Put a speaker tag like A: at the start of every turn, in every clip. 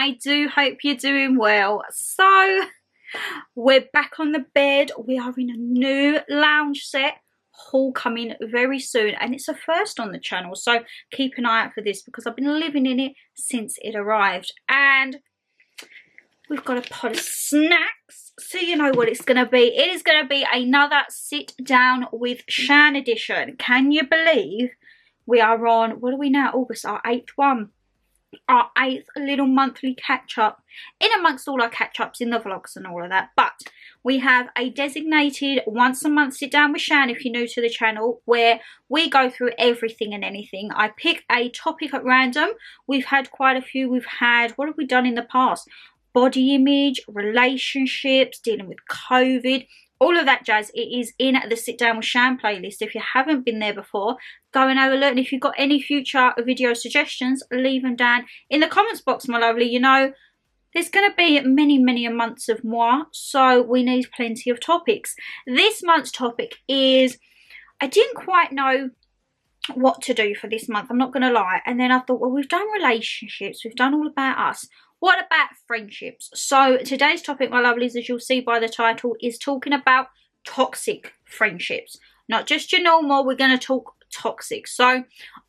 A: I do hope you're doing well. So we're back on the bed. We are in a new lounge set, haul coming very soon, and it's a first on the channel, so keep an eye out for this because I've been living in it since it arrived. And we've got a pot of snacks, so you know what it's going to be. It is going to be another sit down with Shan edition. Can you believe we are on, what are we now, August, our 8th one, our 8th little monthly catch up, in amongst all our catch ups in the vlogs and all of that. But we have a designated once a month sit down with Shan, if you're new to the channel, where we go through everything and anything. I pick a topic at random. We've had quite a few. We've had, what have we done in the past? Body image, relationships, dealing with COVID, all of that jazz. It is in the Sit Down with Shan playlist. If you haven't been there before, go and have a look. And if you've got any future video suggestions, leave them down in the comments box, my lovely. You know, there's going to be many months of moi, so we need plenty of topics. This month's topic is, I didn't quite know what to do for this month, I'm not going to lie. And then I thought, well, we've done relationships, we've done all about us. What about friendships? So today's topic, my lovelies, as you'll see by the title, is talking about toxic friendships. Not just your normal, we're going to talk toxic. So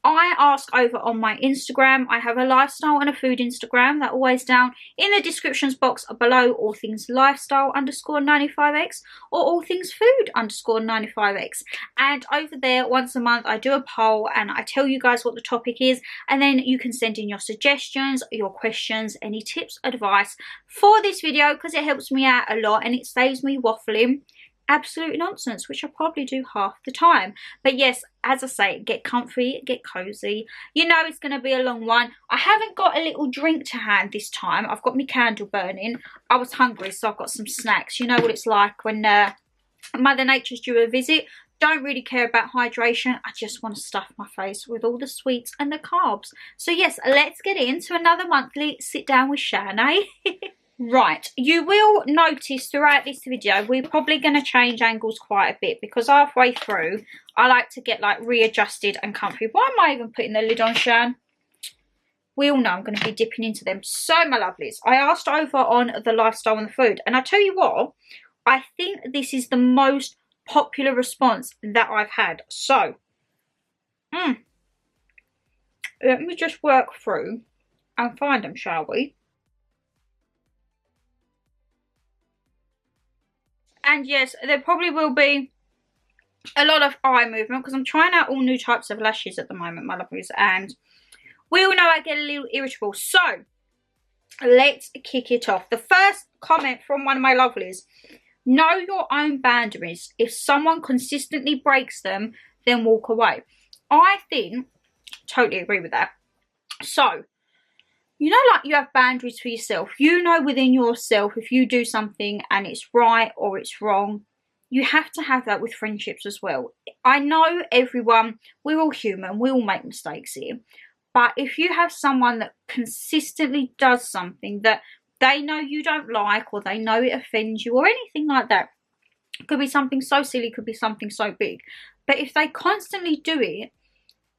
A: I ask over on my Instagram. I have a lifestyle and a food Instagram. They're always down in the descriptions box below. AllThingsLifestyle_95x or AllThingsFood_95x. And over there, once a month, I do a poll and I tell you guys what the topic is, and then you can send in your suggestions, your questions, any tips, advice for this video, because it helps me out a lot and it saves me waffling absolute nonsense, which I probably do half the time. But yes, as I say, get comfy, get cozy. You know it's going to be a long one. I haven't got a little drink to hand this time. I've got my candle burning. I was hungry, so I've got some snacks. You know what it's like when Mother Nature's due a visit. Don't really care about hydration. I just want to stuff my face with all the sweets and the carbs. So yes, let's get into another monthly sit down with Shan, eh? Right, you will notice throughout this video we're probably going to change angles quite a bit, because halfway through I like to get like readjusted and comfy. Why am I even putting the lid on, Shan? We all know I'm going to be dipping into them. So my lovelies, I asked over on the lifestyle and the food, and I tell you what, I think this is the most popular response that I've had. So let me just work through and find them, shall we? And yes, there probably will be a lot of eye movement because I'm trying out all new types of lashes at the moment, my lovelies. And we all know I get a little irritable. So, let's kick it off. The first comment from one of my lovelies. Know your own boundaries. If someone consistently breaks them, then walk away. I think, totally agree with that. So, you know, like you have boundaries for yourself. You know within yourself if you do something and it's right or it's wrong. You have to have that with friendships as well. I know everyone, we're all human. We all make mistakes here. But if you have someone that consistently does something that they know you don't like, or they know it offends you, or anything like that. It could be something so silly, could be something so big. But if they constantly do it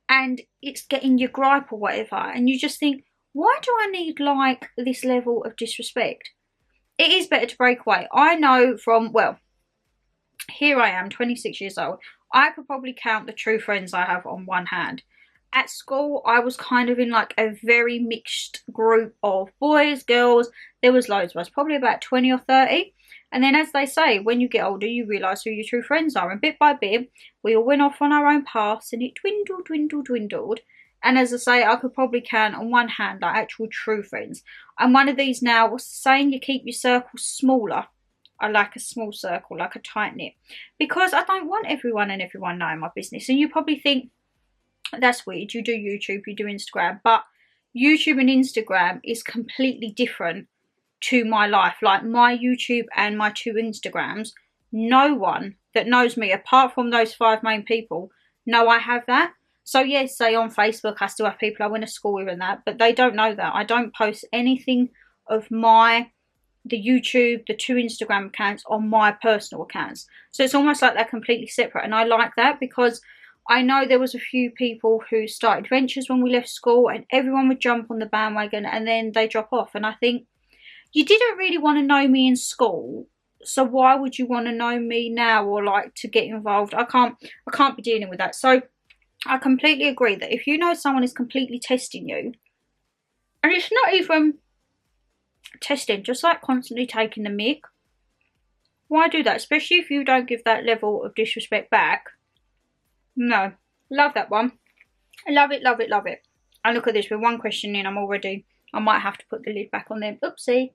A: and it's getting your gripe or whatever, and you just think, why do I need like this level of disrespect? It is better to break away. I know from, well, here I am, 26 years old. I could probably count the true friends I have on one hand. At school, I was kind of in like a very mixed group of boys, girls. There was loads of us, probably about 20 or 30. And then, as they say, when you get older, you realise who your true friends are. And bit by bit, we all went off on our own paths and it dwindled. And as I say, I could probably count on one hand like actual true friends. I'm one of these now. What's the saying? You keep your circle smaller. I like a small circle, like a tight knit. Because I don't want everyone and everyone knowing my business. And you probably think, that's weird. You do YouTube, you do Instagram. But YouTube and Instagram is completely different to my life. Like my YouTube and my 2 Instagrams, no one that knows me, apart from those 5 main people, know I have that. So yes, say on Facebook, I still have people I went to school with and that, but they don't know that. I don't post anything of the YouTube, the 2 Instagram accounts on my personal accounts. So it's almost like they're completely separate. And I like that because I know there was a few people who started ventures when we left school, and everyone would jump on the bandwagon and then they drop off. And I think, you didn't really want to know me in school, so why would you want to know me now, or like to get involved? I can't be dealing with that. So I completely agree that if you know someone is completely testing you, and it's not even testing, just like constantly taking the mick, why do that? Especially if you don't give that level of disrespect back. No, love that one. Love it, love it, love it. And look at this, with one question in, I might have to put the lid back on them. Oopsie.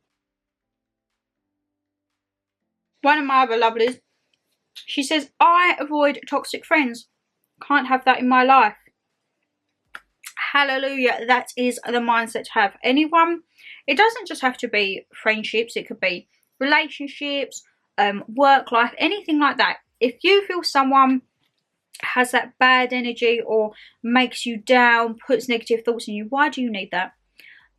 A: One of my other lovelies, she says, I avoid toxic friends. Can't have that in my life. Hallelujah. That is the mindset to have. Anyone, it doesn't just have to be friendships. It could be relationships, work life, anything like that. If you feel someone has that bad energy or makes you down, puts negative thoughts in you, why do you need that?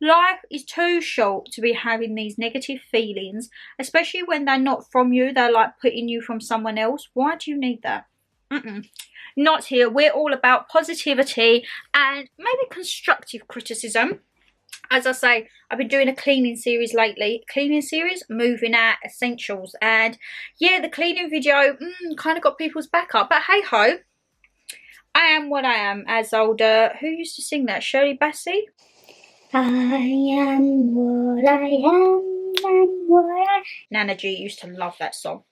A: Life is too short to be having these negative feelings, especially when they're not from you. They're like putting you from someone else. Why do you need that? Not here. We're all about positivity and maybe constructive criticism. As I say, I've been doing a cleaning series lately. Cleaning series, moving out essentials. And yeah, the cleaning video kind of got people's back up. But hey ho, I am what I am. As older, who used to sing that? Shirley Bassey? I am what I am, and what I... Nana G used to love that song.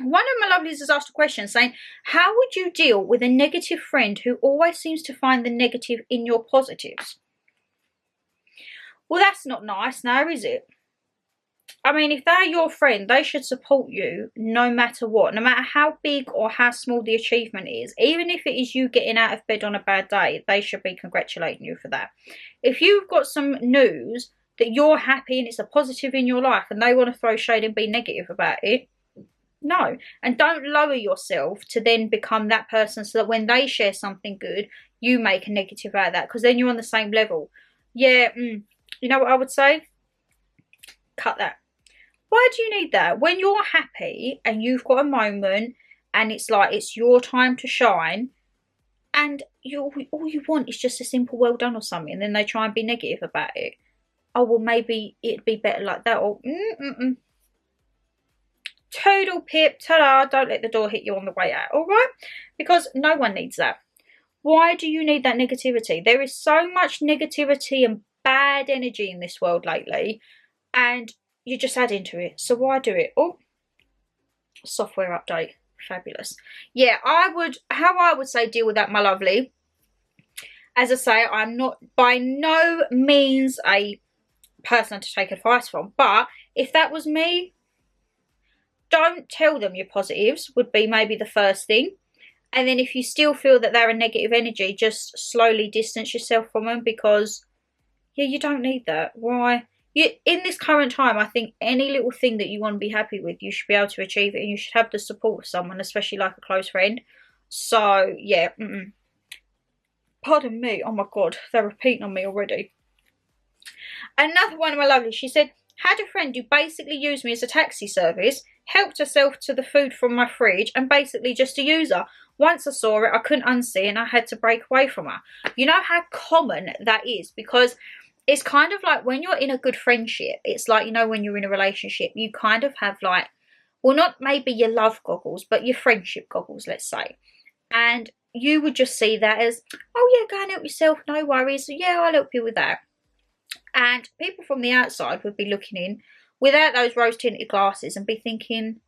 A: One of my lovelies has asked a question saying, how would you deal with a negative friend who always seems to find the negative in your positives? Well, that's not nice now, is it? I mean, if they're your friend, they should support you no matter what, no matter how big or how small the achievement is. Even if it is you getting out of bed on a bad day, they should be congratulating you for that. If you've got some news that you're happy and it's a positive in your life and they want to throw shade and be negative about it, no. And don't lower yourself to then become that person so that when they share something good, you make a negative out of that, because then you're on the same level. Yeah, you know what I would say? Cut that. Why do you need that? When you're happy and you've got a moment and it's like it's your time to shine, and all you want is just a simple well done or something, and then they try and be negative about it. Oh, well, maybe it'd be better like that. Or toodle pip, ta-da, don't let the door hit you on the way out, all right? Because no one needs that. Why do you need that negativity? There is so much negativity and bad energy in this world lately, and you just add into it. So why do it? Oh, software update. Fabulous. Yeah, how I would say deal with that, my lovely. As I say, I'm not by no means a person to take advice from, but if that was me, don't tell them your positives would be maybe the first thing. And then if you still feel that they're a negative energy, just slowly distance yourself from them, because yeah, you don't need that. Why? In this current time, I think any little thing that you want to be happy with, you should be able to achieve it, and you should have the support of someone, especially like a close friend. So yeah, pardon me. Oh my god, they're repeating on me already. Another one of my lovely, she said, had a friend who basically used me as a taxi service, helped herself to the food from my fridge, and basically just a user. Once I saw it, I couldn't unsee, and I had to break away from her. You know how common that is, because it's kind of like when you're in a good friendship, it's like, you know, when you're in a relationship, you kind of have like, well, not maybe your love goggles, but your friendship goggles, let's say. And you would just see that as, oh yeah, go and help yourself, no worries. Yeah, I'll help you with that. And people from the outside would be looking in without those rose-tinted glasses and be thinking,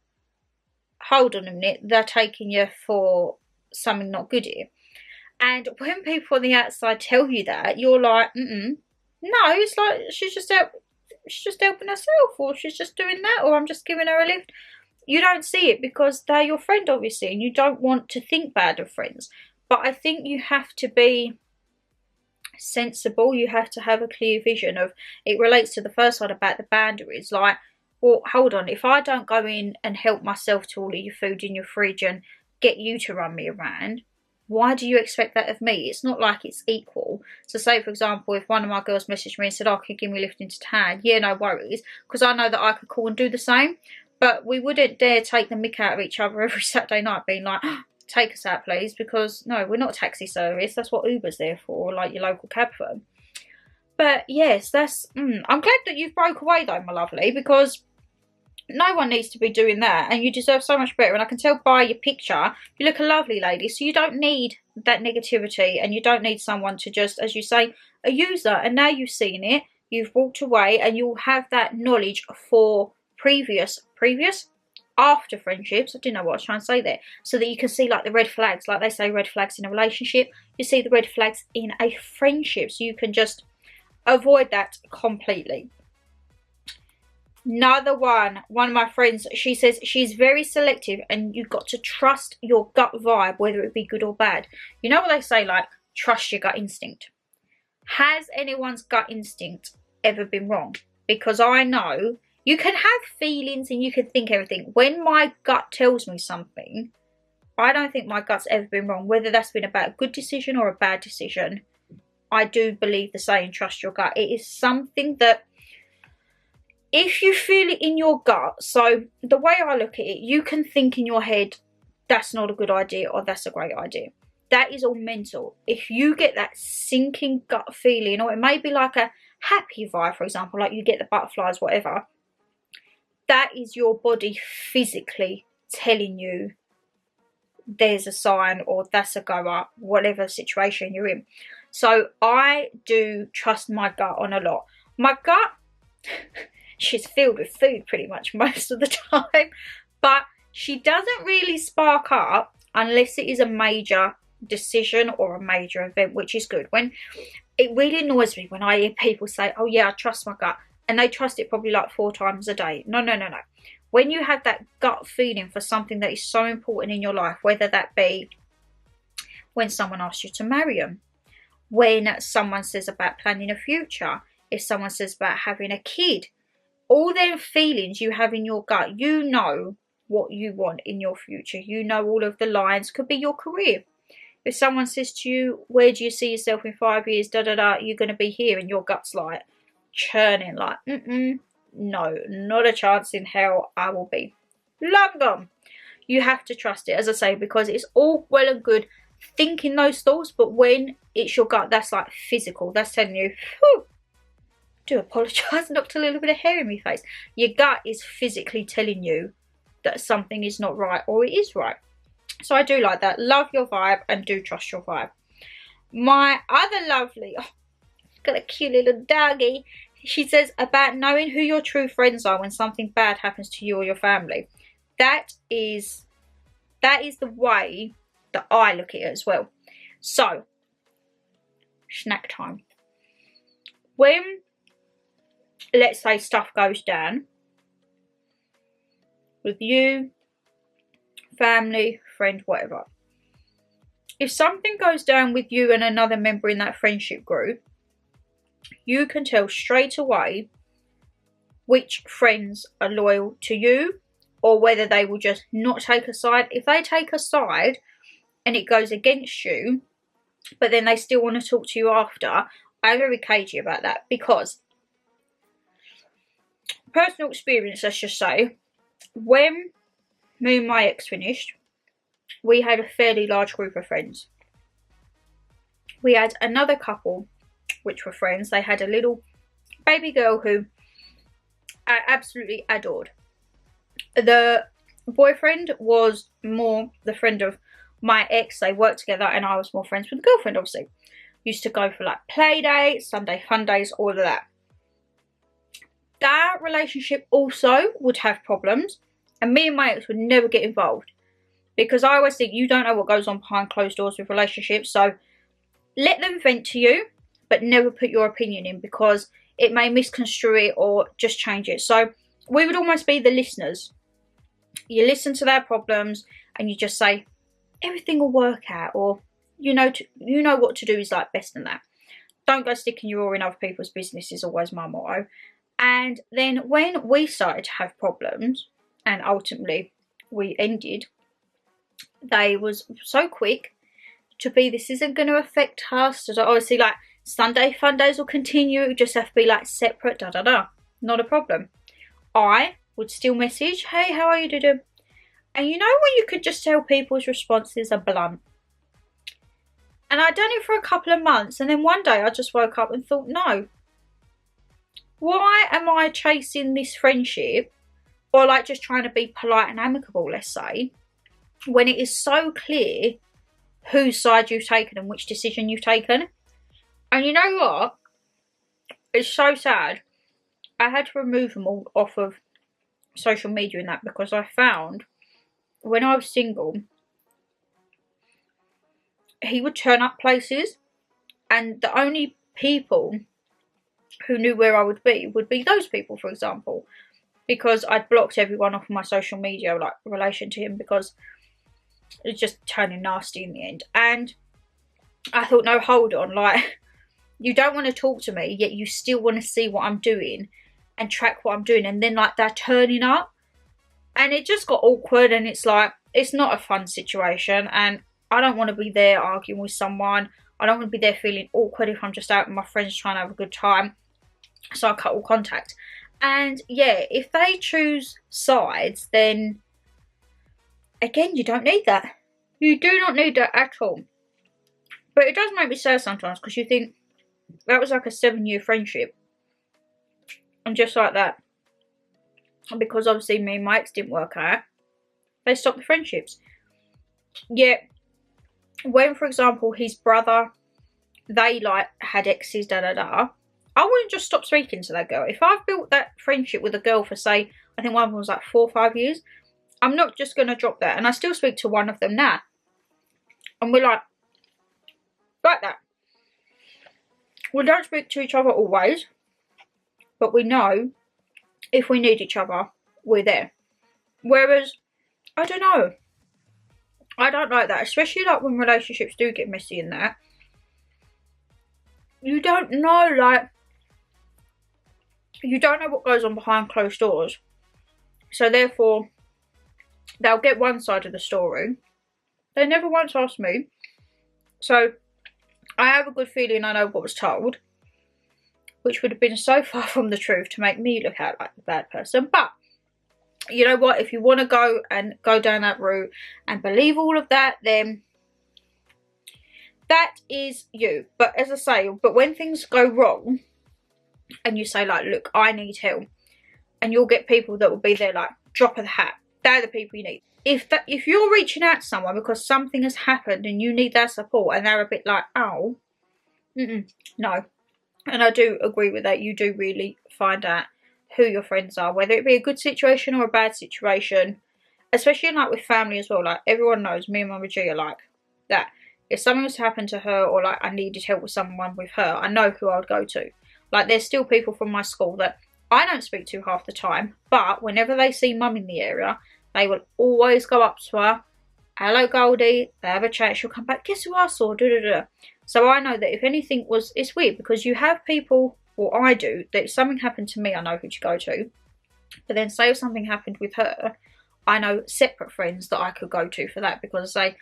A: hold on a minute, they're taking you for something not good here. And when people on the outside tell you that, you're like, no, it's like she's just helping herself, or she's just doing that, or I'm just giving her a lift. You don't see it because they're your friend, obviously, and you don't want to think bad of friends. But I think you have to be sensible. You have to have a clear vision of, it relates to the first one about the boundaries. Like, well, hold on, if I don't go in and help myself to all of your food in your fridge and get you to run me around, why do you expect that of me? It's not like it's equal. So say, for example, if one of my girls messaged me and said, oh, can you give me a lift into town? Yeah, no worries, because I know that I could call and do the same. But we wouldn't dare take the mick out of each other every Saturday night being like, oh, take us out please, because no, we're not a taxi service. That's what Uber's there for, like your local cab firm. But yes, that's I'm glad that you've broke away though, my lovely, because no one needs to be doing that, and you deserve so much better. And I can tell by your picture you look a lovely lady, so you don't need that negativity, and you don't need someone to just, as you say, a user. And now you've seen it, you've walked away, and you'll have that knowledge for previous after friendships. I didn't know what I was trying to say there. So that you can see like the red flags, like they say red flags in a relationship, you see the red flags in a friendship, so you can just avoid that completely. Another one of my friends, she says she's very selective, and you've got to trust your gut vibe, whether it be good or bad. You know what they say, like, trust your gut instinct. Has anyone's gut instinct ever been wrong? Because I know you can have feelings and you can think everything. When my gut tells me something, I don't think my gut's ever been wrong, whether that's been about a good decision or a bad decision. I do believe the saying, trust your gut. It is something that, if you feel it in your gut, so the way I look at it, you can think in your head, that's not a good idea or that's a great idea. That is all mental. If you get that sinking gut feeling, or it may be like a happy vibe, for example, like you get the butterflies, whatever, that is your body physically telling you there's a sign, or that's a goer, whatever situation you're in. So I do trust my gut on a lot. My gut, she's filled with food pretty much most of the time, but she doesn't really spark up unless it is a major decision or a major event, which is good. When it really annoys me when I hear people say, oh yeah, I trust my gut, and they trust it probably like 4 times a day. No. When you have that gut feeling for something that is so important in your life, whether that be when someone asks you to marry them, when someone says about planning a future, if someone says about having a kid, all them feelings you have in your gut, you know what you want in your future. You know all of the lines. Could be your career. If someone says to you, where do you see yourself in 5 years, you're going to be here, and your gut's like churning, like, no, not a chance in hell I will be. Long gone. You have to trust it, as I say, because it's all well and good thinking those thoughts, but when it's your gut, that's like physical. That's telling you, whew, do apologise, knocked a little bit of hair in my face. Your gut is physically telling you that something is not right, or it is right. So I do like that. Love your vibe and do trust your vibe. My other lovely, got a cute little doggy. She says about knowing who your true friends are when something bad happens to you or your family. That is the way that I look at it as well. So, snack time. When, let's say, stuff goes down with you, family, friend, whatever. If something goes down with you and another member in that friendship group, you can tell straight away which friends are loyal to you, or whether they will just not take a side. If they take a side and it goes against you, but then they still want to talk to you after, I'm very cagey about that, because personal experience, let's just say, when me and my ex finished, we had a fairly large group of friends. We had another couple which were friends. They had a little baby girl who I absolutely adored. The boyfriend was more the friend of my ex. They worked together, and I was more friends with the girlfriend, obviously. Used to go for like play dates, Sunday fun days, all of that. That relationship also would have problems, and me and my ex would never get involved, because I always think you don't know what goes on behind closed doors with relationships. So let them vent to you, but never put your opinion in, because it may misconstrue it or just change it. So we would almost be the listeners. You listen to their problems and you just say, everything will work out, or you know what to do is like best than that. Don't go sticking your oar in other people's business is always my motto. And then when we started to have problems, and ultimately we ended, they was so quick to be, this isn't going to affect us. So obviously, like, Sunday fun days will continue. It would just have to be like separate, Not a problem. I would still message, hey, how are you doing? And you know when you could just tell people's responses are blunt? And I'd done it for a couple of months, and then one day I just woke up and thought, no. Why am I chasing this friendship, or like just trying to be polite and amicable, let's say, when it is so clear whose side you've taken and which decision you've taken? And you know what? It's so sad. I had to remove them all off of social media and that, because I found when I was single, he would turn up places, and the only people who knew where I would be those people, for example, because I'd blocked everyone off my social media, like, relation to him, because it's just turning nasty in the end. And I thought, no, hold on, like, you don't want to talk to me, yet you still want to see what I'm doing and track what I'm doing, and then like they're turning up, and it just got awkward. And it's like, it's not a fun situation, and I don't want to be there arguing with someone. I don't want to be there feeling awkward if I'm just out with my friends trying to have a good time. So I cut all contact. And yeah, if they choose sides, then again, you don't need that. You do not need that at all. But it does make me sad sometimes, because you think that was like a 7-year friendship, and just like that, and because obviously me and my ex didn't work out, they stopped the friendships. Yet when, for example, his brother, they like had exes, I wouldn't just stop speaking to that girl. If I've built that friendship with a girl for, say, I think one of them was like 4 or 5 years, I'm not just going to drop that. And I still speak to one of them now, and we're like that. We don't speak to each other always, but we know if we need each other, we're there. Whereas, I don't know, I don't like that, especially like when relationships do get messy in that. You don't know, like, you don't know what goes on behind closed doors. So therefore, they'll get one side of the story. They never once asked me. So I have a good feeling I know what was told, which would have been so far from the truth to make me look out like the bad person. But you know what? If you want to go down that route and believe all of that, then that is you. But as I say, but when things go wrong and you say like, look, I need help, and you'll get people that will be there like drop of the hat. They're the people you need. If you're reaching out to someone because something has happened and you need their support, and they're a bit like, oh, no. And I do agree with that. You do really find out who your friends are, whether it be a good situation or a bad situation, especially like with family as well. Like, everyone knows me and Mama G are like that. If something was to happen to her, or like I needed help with someone with her, I know who I would go to. Like, there's still people from my school that I don't speak to half the time, but whenever they see Mum in the area, they will always go up to her. Hello, Goldie. They have a chat. She'll come back. Guess who I saw? So I know that if anything was, it's weird because you have people, or I do, that if something happened to me, I know who to go to. But then say if something happened with her, I know separate friends that I could go to for that, because I say,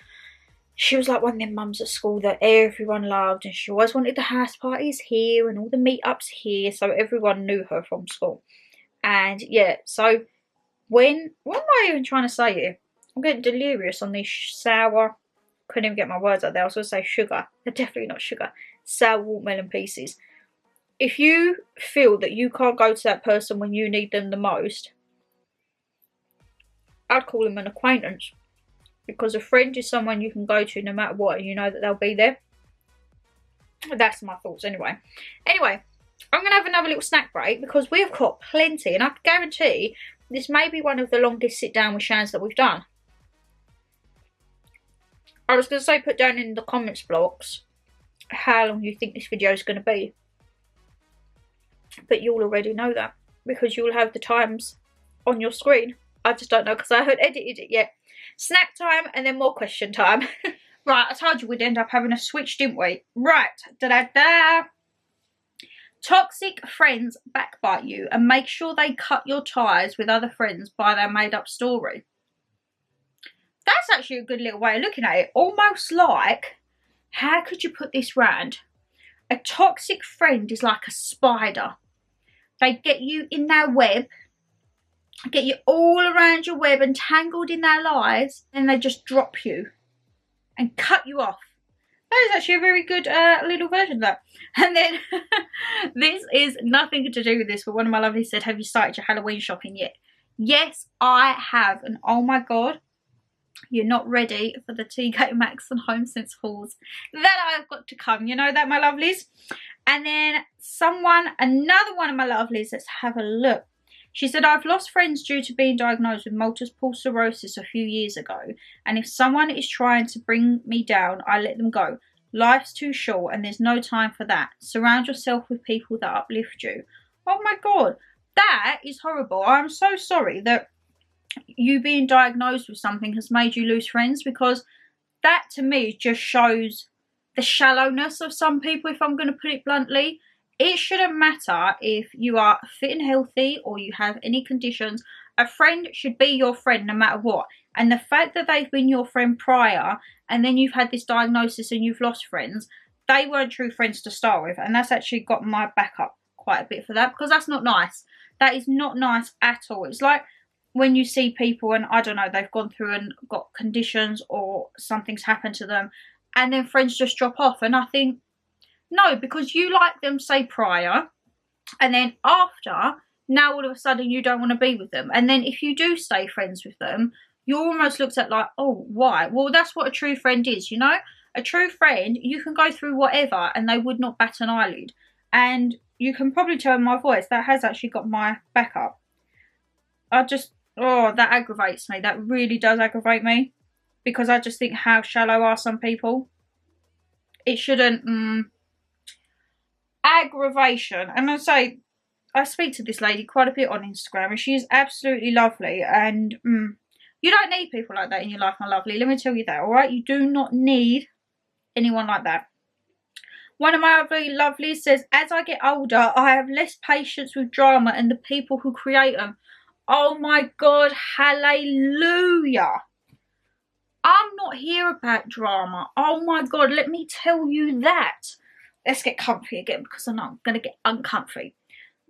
A: she was like one of them mums at school that everyone loved, and she always wanted the house parties here and all the meetups here, so everyone knew her from school. And yeah, so what am I even trying to say here? I'm getting delirious on these sour, couldn't even get my words out there. I was going to say sugar. They're definitely not sugar. Sour watermelon pieces. If you feel that you can't go to that person when you need them the most, I'd call them an acquaintance. Because a friend is someone you can go to no matter what, and you know that they'll be there. That's my thoughts anyway. Anyway, I'm going to have another little snack break because we've got plenty, and I can guarantee this may be one of the longest sit down with Shans that we've done. I was going to say put down in the comments blocks how long you think this video is going to be. But you'll already know that because you'll have the times on your screen. I just don't know because I haven't edited it yet. Snack time and then more question time. Right, I told you we'd end up having a switch, didn't we? Right, da-da-da. Toxic friends backbite you and make sure they cut your ties with other friends by their made-up story. That's actually a good little way of looking at it. Almost like, how could you put this round? A toxic friend is like a spider. They get you in their web get you all around your web and tangled in their lives, and they just drop you and cut you off. That is actually a very good little version of that. And then this is nothing to do with this, but one of my lovelies said, have you started your Halloween shopping yet? Yes, I have. And oh my god, you're not ready for the TK Maxx and HomeSense hauls that I've got to come. You know that, my lovelies? And then another one of my lovelies, let's have a look. She said, I've lost friends due to being diagnosed with multiple sclerosis a few years ago. And if someone is trying to bring me down, I let them go. Life's too short and there's no time for that. Surround yourself with people that uplift you. Oh my god, that is horrible. I'm so sorry that you being diagnosed with something has made you lose friends, because that to me just shows the shallowness of some people, if I'm going to put it bluntly. It shouldn't matter if you are fit and healthy or you have any conditions. A friend should be your friend no matter what. And the fact that they've been your friend prior and then you've had this diagnosis and you've lost friends, they weren't true friends to start with. And that's actually got my back up quite a bit for that, because that's not nice. That is not nice at all. It's like when you see people and, I don't know, they've gone through and got conditions or something's happened to them and then friends just drop off. And I think, no, because you like them, say, prior, and then after, now all of a sudden you don't want to be with them. And then if you do stay friends with them, you're almost looked at like, oh, why? Well, that's what a true friend is, you know? A true friend, you can go through whatever and they would not bat an eyelid. And you can probably tell in my voice, that has actually got my back up. Oh, that aggravates me. That really does aggravate me. Because I just think, how shallow are some people? It shouldn't... Aggravation. And I speak to this lady quite a bit on Instagram, and she is absolutely lovely. And you don't need people like that in your life, my lovely. Let me tell you that, alright? You do not need anyone like that. One of my other lovelies says, as I get older, I have less patience with drama and the people who create them. Oh my god, hallelujah. I'm not here about drama. Oh my god, let me tell you that. Let's get comfy again, because I know I'm going to get uncomfy.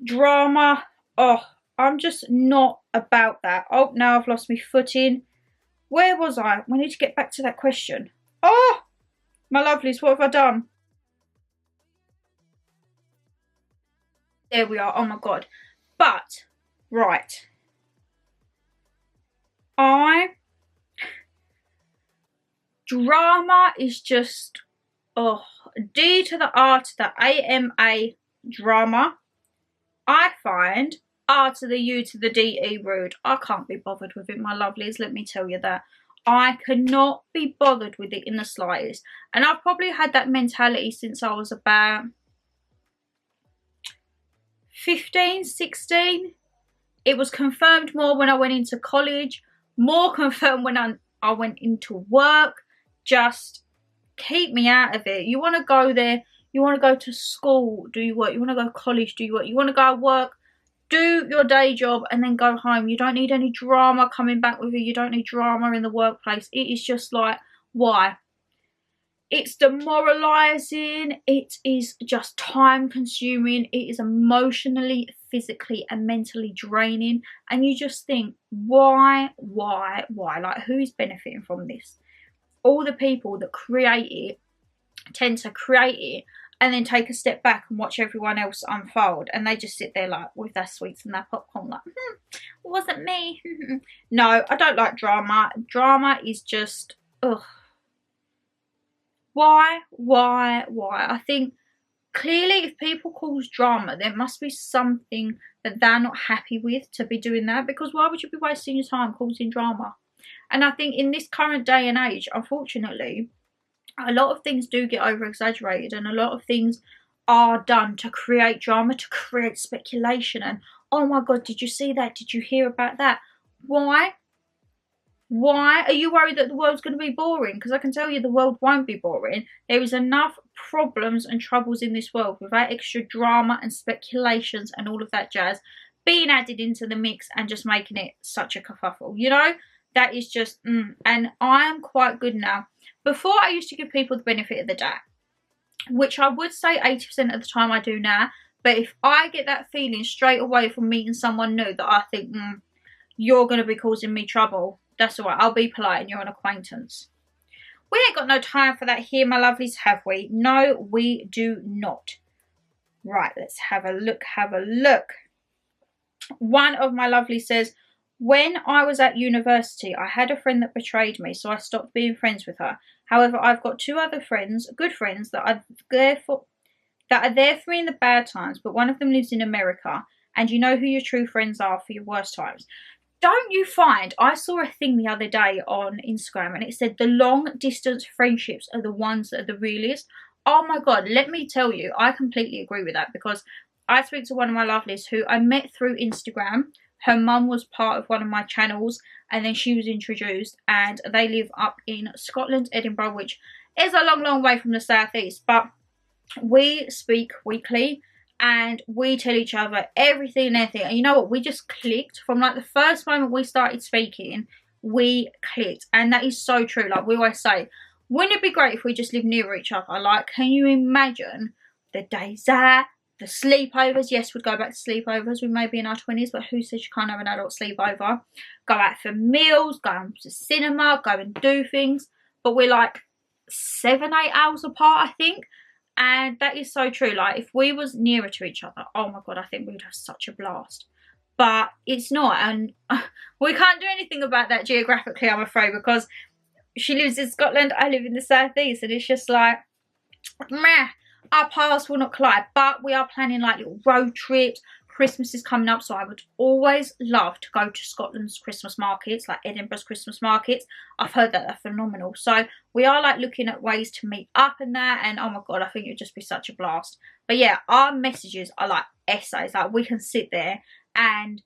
A: Drama. Oh, I'm just not about that. Oh, now I've lost my footing. Where was I? We need to get back to that question. Oh, my lovelies, what have I done? There we are. Oh my god. But, right. Drama is just... Oh, D to the R to the AMA drama. I find R to the U to the DE rude. I can't be bothered with it, my lovelies, let me tell you that. I cannot be bothered with it in the slightest. And I've probably had that mentality since I was about 15, 16. It was confirmed more when I went into college. More confirmed when I went into work. Just... keep me out of it. You want to go there, you want to go to school, do you work? You want to go to college, do you work? You want to go work, do your day job, and then go home. You don't need any drama coming back with you. You don't need drama in the workplace. It is just like, why? It's demoralising. It is just time consuming. It is emotionally, physically and mentally draining. And you just think, why? Like, who is benefiting from this? All the people that create it tend to create it and then take a step back and watch everyone else unfold, and they just sit there like with their sweets and their popcorn like, it wasn't me. No, I don't like drama. Drama is just, ugh. Why? I think clearly if people cause drama, there must be something that they're not happy with to be doing that, because why would you be wasting your time causing drama? And I think in this current day and age, unfortunately, a lot of things do get over-exaggerated, and a lot of things are done to create drama, to create speculation. And, oh my god, did you see that? Did you hear about that? Why? Why? Are you worried that the world's going to be boring? Because I can tell you the world won't be boring. There is enough problems and troubles in this world without extra drama and speculations and all of that jazz being added into the mix and just making it such a kerfuffle, you know? That is just, and I am quite good now. Before, I used to give people the benefit of the doubt, which I would say 80% of the time I do now. But if I get that feeling straight away from meeting someone new that I think, you're going to be causing me trouble. That's all right. I'll be polite and you're an acquaintance. We ain't got no time for that here, my lovelies, have we? No, we do not. Right, let's have a look, One of my lovelies says, when I was at university, I had a friend that betrayed me, so I stopped being friends with her. However, I've got 2 other friends, good friends, that are there for me in the bad times, but one of them lives in America, and you know who your true friends are for your worst times. Don't you find, I saw a thing the other day on Instagram, and it said the long distance friendships are the ones that are the realest. Oh my God, let me tell you, I completely agree with that, because I speak to one of my lovelies who I met through Instagram. Her mum was part of one of my channels, and then she was introduced, and they live up in Scotland, Edinburgh, which is a long, long way from the southeast, but we speak weekly. And we tell each other everything and anything. And you know what? We just clicked. From like the first moment we started speaking, we clicked. And that is so true. Like we always say, wouldn't it be great if we just lived near each other? Like, can you imagine the days out, the sleepovers? Yes, we'd go back to sleepovers. We may be in our 20s, but who says you can't have an adult sleepover? Go out for meals, go to cinema, go and do things. But we're like 7-8 hours apart, I think. And that is so true. Like, if we was nearer to each other, oh my God, I think we would have such a blast. But it's not. And we can't do anything about that geographically, I'm afraid, because she lives in Scotland, I live in the southeast. And it's just like, meh, our paths will not collide. But we are planning like little road trips. Christmas is coming up, so I would always love to go to Scotland's Christmas markets, like Edinburgh's Christmas markets. I've heard that they're phenomenal. So we are like looking at ways to meet up and that, and oh my God, I think it'd just be such a blast. But yeah, our messages are like essays. Like we can sit there and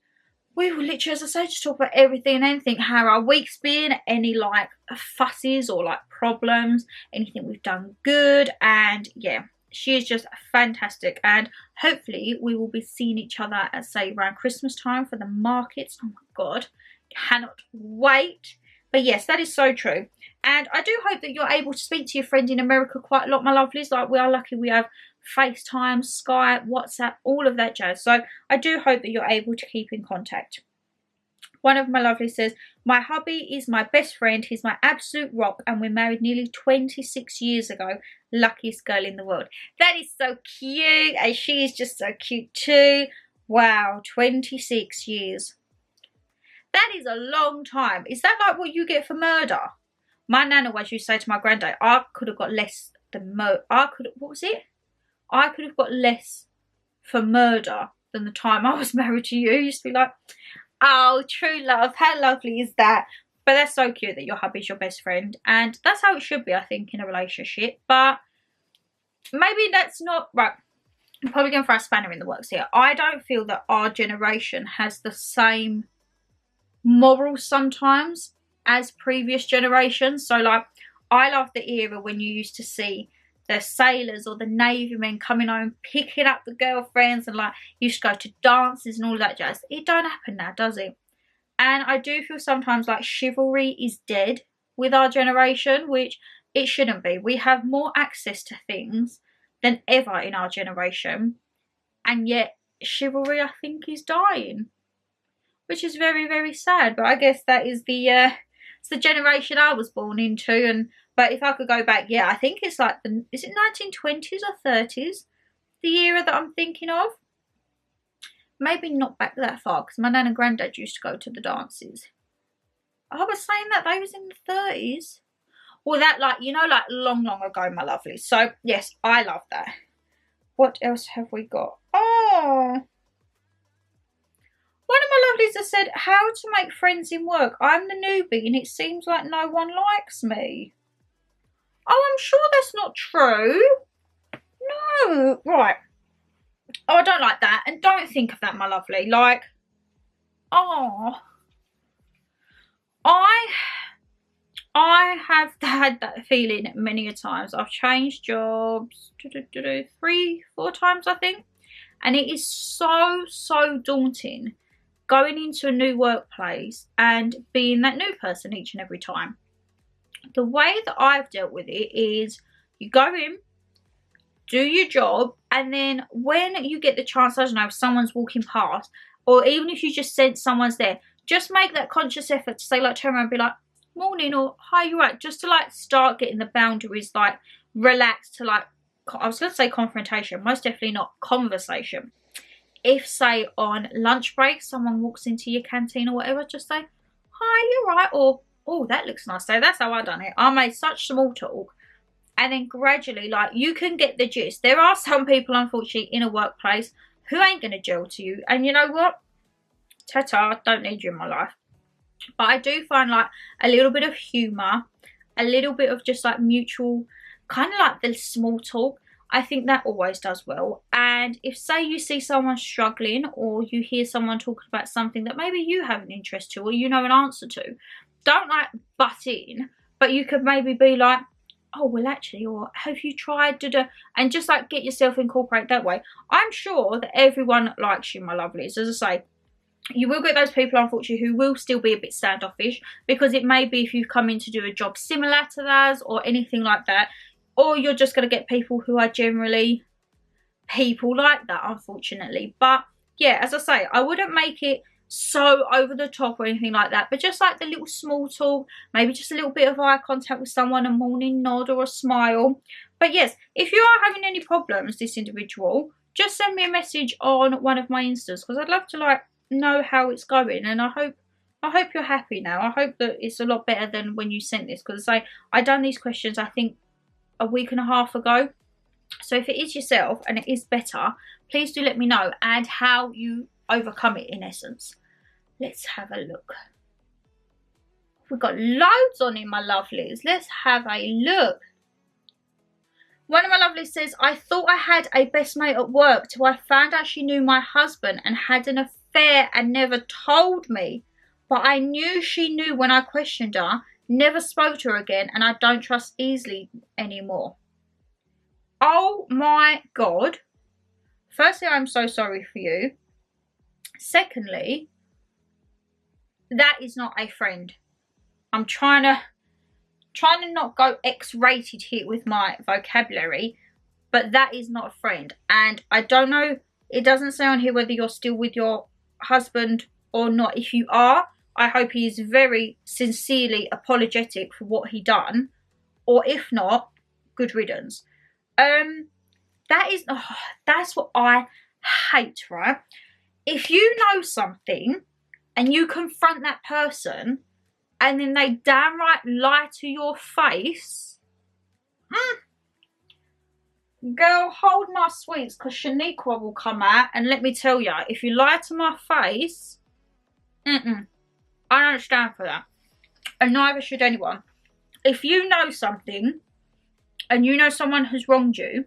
A: we will literally, as I say, just talk about everything and anything. How our week's been, any like fusses or like problems, anything we've done good, and yeah. She is just fantastic, and hopefully we will be seeing each other at, say, around Christmas time for the markets. Oh my God, cannot wait. But yes, that is so true. And I do hope that you're able to speak to your friend in America quite a lot, my lovelies. Like, we are lucky we have FaceTime, Skype, WhatsApp, all of that jazz. So I do hope that you're able to keep in contact. One of my lovelies says, my hubby is my best friend. He's my absolute rock, and we're married nearly 26 years ago. Luckiest girl in the world. That is so cute, and she is just so cute too. Wow, 26 years. That is a long time. Is that like what you get for murder? My nan always used to say to my granddad, I could have got less than what was it? I could have got less for murder than the time I was married to you. Used to be like, oh, true love, how lovely is that? But that's so cute that your hubby's your best friend, and that's how it should be, I think, in a relationship. But maybe that's not right. I'm probably going for a spanner in the works here. I don't feel that our generation has the same morals sometimes as previous generations. So like, I love the era when you used to see the sailors or the navy men coming home, picking up the girlfriends, and like you used to go to dances and all that jazz. It don't happen now, does it? And I do feel sometimes like chivalry is dead with our generation, which it shouldn't be. We have more access to things than ever in our generation, and yet chivalry, I think, is dying, which is very, very sad. But I guess that is it's the generation I was born into. But if I could go back, yeah, I think it's like is it 1920s or 30s, the era that I'm thinking of? Maybe not back that far, because my nan and granddad used to go to the dances. I was saying that they was in the 30s. Or that, like, you know, like long, long ago, my lovely. So, yes, I love that. What else have we got? Oh, one of my lovelies has said, how to make friends in work. I'm the newbie and it seems like no one likes me. Oh, I'm sure that's not true. No. Right. Oh, I don't like that. And don't think of that, my lovely. Like, oh, I have had that feeling many a times. I've changed jobs 3-4 times, I think. And it is so, so daunting going into a new workplace and being that new person each and every time. The way that I've dealt with it is you go in, do your job, and then when you get the chance, I don't know, if someone's walking past, or even if you just sense someone's there, just make that conscious effort to say, like, turn around and be like, morning, or hi, you right? Just to like start getting the boundaries like relaxed, to like, I was going to say confrontation, most definitely not conversation. If say on lunch break someone walks into your canteen or whatever, just say, hi, you right? Or, oh, that looks nice. So that's how I done it. I made such small talk, and then gradually, like, you can get the gist. There are some people, unfortunately, in a workplace who ain't going to gel to you, and you know what, ta-ta, don't need you in my life. But I do find like a little bit of humour, a little bit of just like mutual, kind of like the small talk, I think that always does well. And if say you see someone struggling, or you hear someone talking about something that maybe you have an interest to, or you know an answer to, don't like butt in, but you could maybe be like, oh, well actually, or have you tried and just like get yourself incorporate that way. I'm sure that everyone likes you, my lovelies. As I say, you will get those people, unfortunately, who will still be a bit standoffish, because it may be if you've come in to do a job similar to theirs or anything like that, or you're just going to get people who are generally people like that, unfortunately. But yeah, as I say, I wouldn't make it so over the top or anything like that, but just like the little small talk, maybe just a little bit of eye contact with someone, a morning nod or a smile. But yes, if you are having any problems, this individual, just send me a message on one of my Instas, because I'd love to like know how it's going. And I hope you're happy now. I hope that it's a lot better than when you sent this, because I done these questions I think a week and a half ago. So if it is yourself and it is better, please do let me know, and how you overcome it in essence. Let's have a look. We've got loads on in, my lovelies. Let's have a look. One of my lovelies says, I thought I had a best mate at work till I found out she knew my husband and had an affair and never told me. But I knew she knew when I questioned her, never spoke to her again, and I don't trust easily anymore. Oh my God. Firstly, I'm so sorry for you. Secondly, that is not a friend. I'm trying to not go X-rated here with my vocabulary, but that is not a friend. And I don't know, it doesn't say on here whether you're still with your husband or not. If you are, I hope he is very sincerely apologetic for what he done, or if not, good riddance. That's what I hate, right? If you know something and you confront that person and then they downright lie to your face, girl, hold my sweets, because Shaniqua will come out, and let me tell you, if you lie to my face, I don't stand for that, and neither should anyone. If you know something and you know someone has wronged you,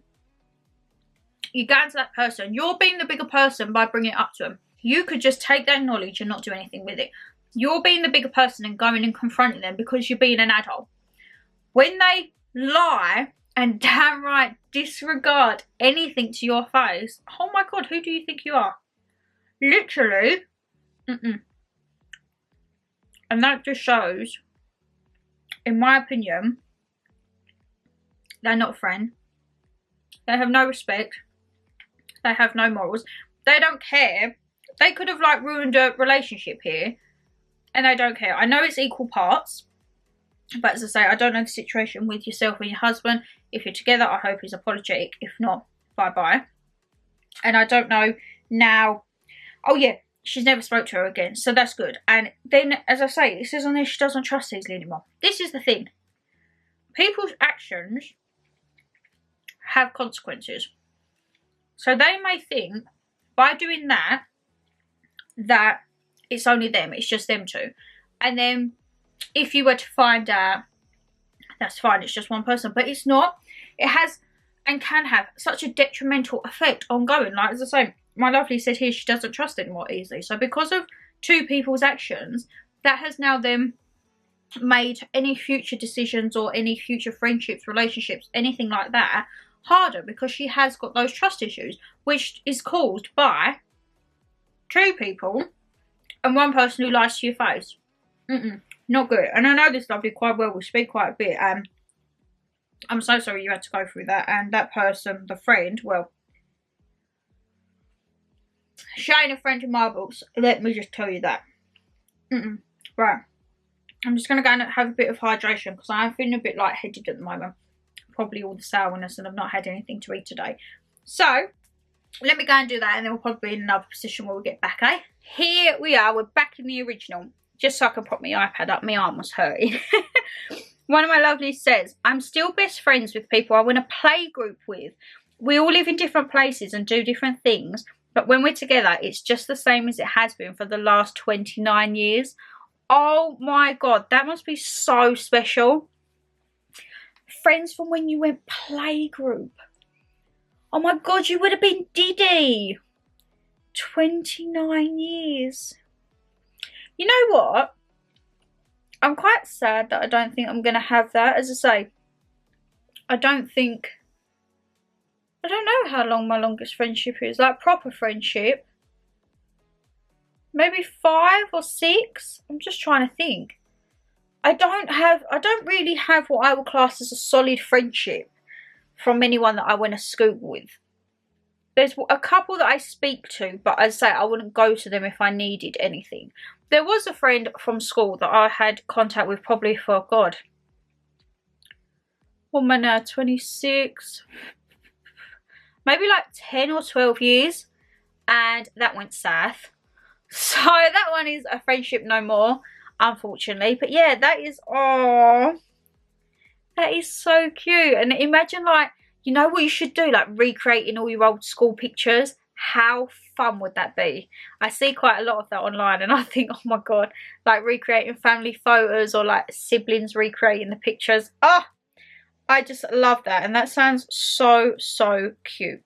A: you go to that person. You're being the bigger person by bringing it up to them. You could just take that knowledge and not do anything with it. You're being the bigger person and going and confronting them because you're being an adult. When they lie and downright disregard anything to your face, oh my God, who do you think you are? Literally. And that just shows, in my opinion, they're not a friend. They have no respect. They have no morals. They don't care. They could have like ruined a relationship here, and they don't care. I know it's equal parts, but as I say, I don't know the situation with yourself and your husband. If you're together, I hope he's apologetic. If not, bye-bye. And I don't know now. Oh yeah, she's never spoke to her again, so that's good. And then, as I say, it says on there she doesn't trust easily anymore. This is the thing. People's actions have consequences. So they may think by doing that, that it's only them, it's just them two. And then if you were to find out, that's fine, it's just one person. But it's not. It has and can have such a detrimental effect ongoing. Like, as I say, my lovely said here she doesn't trust anymore easily. So because of two people's actions, that has now then made any future decisions or any future friendships, relationships, anything like that, harder, because she has got those trust issues, which is caused by two people and one person who lies to your face. Not good. And I know this lovely quite well. We speak quite a bit. I'm so sorry you had to go through that. And that person, the friend, well, she ain't a friend of my books. Let me just tell you that. Right. I'm just going to go and have a bit of hydration because I am feeling a bit lightheaded at the moment. Probably all the sourness and I've not had anything to eat today. So, let me go and do that and then we'll probably be in another position where we get back, eh? Here we are. We're back in the original. Just so I can prop my iPad up. My arm was hurting. One of my lovelies says, I'm still best friends with people I want to play group with. We all live in different places and do different things. But when we're together, it's just the same as it has been for the last 29 years. Oh my God, that must be so special. Friends from when you went playgroup. Oh my God, you would have been Diddy. 29 years. You know what? I'm quite sad that I don't think I'm going to have that. As I say, I don't know how long my longest friendship is. Like proper friendship. Maybe 5 or 6. I'm just trying to think. I don't really have what I would class as a solid friendship from anyone that I went to school with. There's a couple that I speak to, but as I say, I wouldn't go to them if I needed anything. There was a friend from school that I had contact with probably for, God, what am I now, 26? Maybe like 10 or 12 years. And that went south. So that one is a friendship no more, unfortunately. But yeah, that is, oh, that is so cute. And imagine, like, you know what you should do? Like recreating all your old school pictures. How fun would that be? I see quite a lot of that online and I think, oh my God, like recreating family photos or like siblings recreating the pictures. Oh, I just love that. And that sounds so, so cute.